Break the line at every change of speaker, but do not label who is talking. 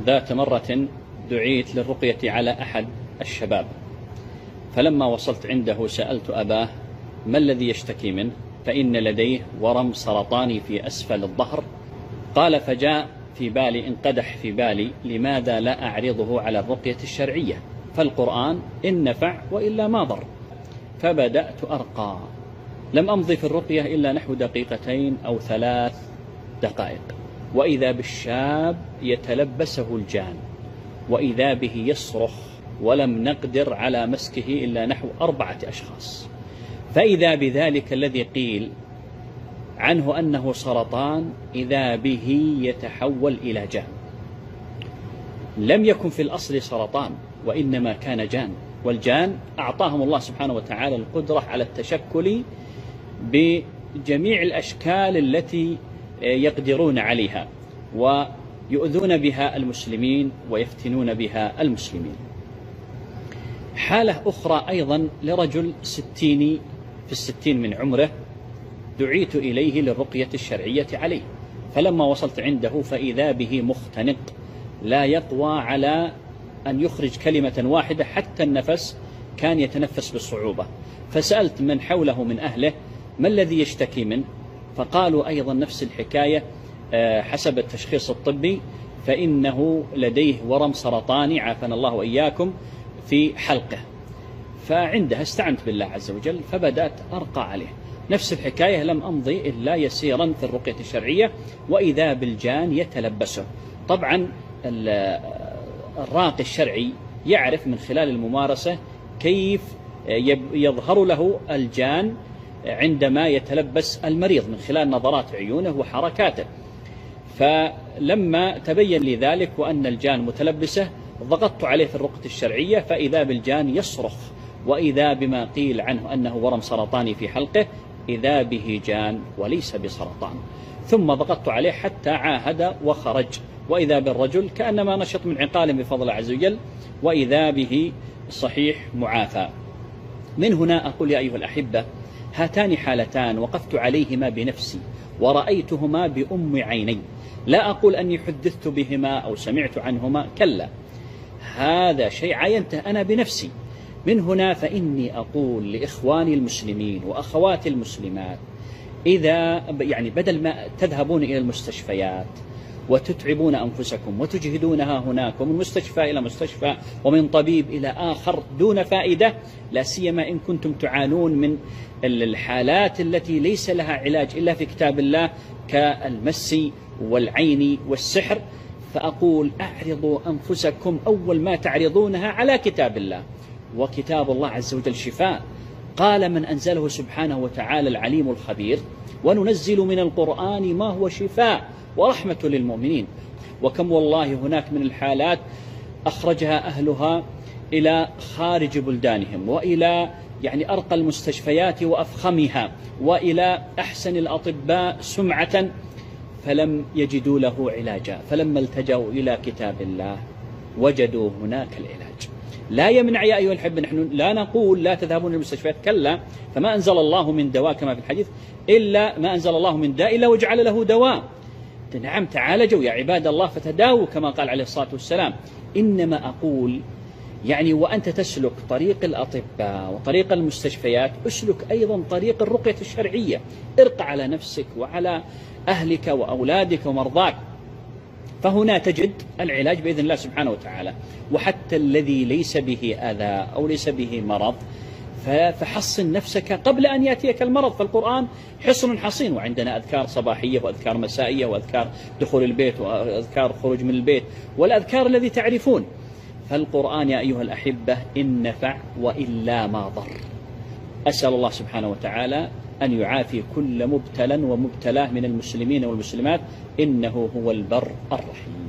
ذات مرة دعيت للرقية على أحد الشباب، فلما وصلت عنده سألت أباه ما الذي يشتكي منه، فإن لديه ورم سرطاني في أسفل الظهر. قال فجاء في بالي انقدح في بالي لماذا لا أعرضه على الرقية الشرعية، فالقرآن إن نفع وإلا ما ضر. فبدأت أرقى، لم أمضي في الرقية إلا نحو 2 أو 3 دقائق، وإذا بالشاب يتلبسه الجان، وإذا به يصرخ، ولم نقدر على مسكه إلا نحو 4 أشخاص. فإذا بذلك الذي قيل عنه أنه سرطان إذا به يتحول إلى جان. لم يكن في الأصل سرطان، وإنما كان جان، والجان أعطاهم الله سبحانه وتعالى القدرة على التشكل بجميع الأشكال التي يقدرون عليها، ويؤذون بها المسلمين ويفتنون بها المسلمين. حالة أخرى أيضا لرجل في 60 من عمره، دعيت إليه للرقية الشرعية عليه، فلما وصلت عنده فإذا به مختنق لا يقوى على أن يخرج كلمة واحدة، حتى النفس كان يتنفس بصعوبة. فسألت من حوله من أهله ما الذي يشتكي منه، فقالوا أيضا نفس الحكاية حسب التشخيص الطبي، فإنه لديه ورم سرطاني عافانا الله وإياكم في حلقه. فعندها استعنت بالله عز وجل فبدأت أرقى عليه، نفس الحكاية، لم أمضي إلا يسيرا في الرقية الشرعية، وإذا بالجان يتلبسه. طبعا الراقي الشرعي يعرف من خلال الممارسة كيف يظهر له الجان عندما يتلبس المريض من خلال نظرات عيونه وحركاته. فلما تبين لي ذلك وأن الجان متلبسه ضغطت عليه في الرقية الشرعية، فإذا بالجان يصرخ، وإذا بما قيل عنه أنه ورم سرطاني في حلقه إذا به جان وليس بسرطان. ثم ضغطت عليه حتى عاهد وخرج، وإذا بالرجل كأنما نشط من عقال بفضل الله عز وجل، وإذا به صحيح معافى. من هنا أقول يا أيها الأحبة، هاتان حالتان وقفت عليهما بنفسي ورأيتهما بأم عيني، لا أقول أني حدثت بهما أو سمعت عنهما، كلا، هذا شيء عاينته أنا بنفسي. من هنا فإني أقول لإخواني المسلمين وأخواتي المسلمات، إذا بدل ما تذهبون إلى المستشفيات وتتعبون أنفسكم وتجهدونها هناك، ومن مستشفى إلى مستشفى ومن طبيب إلى آخر دون فائدة، لا سيما إن كنتم تعانون من الحالات التي ليس لها علاج إلا في كتاب الله كالمس والعين والسحر، فأقول أعرضوا أنفسكم أول ما تعرضونها على كتاب الله، وكتاب الله عز وجل شفاء. قال من أنزله سبحانه وتعالى العليم الخبير، وننزل من القرآن ما هو شفاء ورحمة للمؤمنين. وكم والله هناك من الحالات أخرجها أهلها إلى خارج بلدانهم، وإلى أرقى المستشفيات وأفخمها، وإلى أحسن الأطباء سمعة، فلم يجدوا له علاجا، فلما التجأوا إلى كتاب الله وجدوا هناك العلاج. لا يمنع يا أيها الأحبة، نحن لا نقول لا تذهبون للمستشفيات، كلا، فما أنزل الله من دواء كما في الحديث إلا ما أنزل الله من داء إلا وجعل له دواء. نعم، تعالجوا يا عباد الله فتداووا كما قال عليه الصلاة والسلام. إنما أقول وأنت تسلك طريق الأطباء وطريق المستشفيات، اسلك أيضا طريق الرقية الشرعية، ارق على نفسك وعلى أهلك وأولادك ومرضاك، فهنا تجد العلاج بإذن الله سبحانه وتعالى. وحتى الذي ليس به أذى أو ليس به مرض، فحصن نفسك قبل أن يأتيك المرض، فالقرآن حصن حصين، وعندنا أذكار صباحية وأذكار مسائية وأذكار دخول البيت وأذكار خروج من البيت والأذكار الذي تعرفون. فالقرآن يا أيها الأحبة إن نفع وإلا ما ضر. أسأل الله سبحانه وتعالى أن يعافي كل مبتلى ومبتلاه من المسلمين والمسلمات، إنه هو البر الرحيم.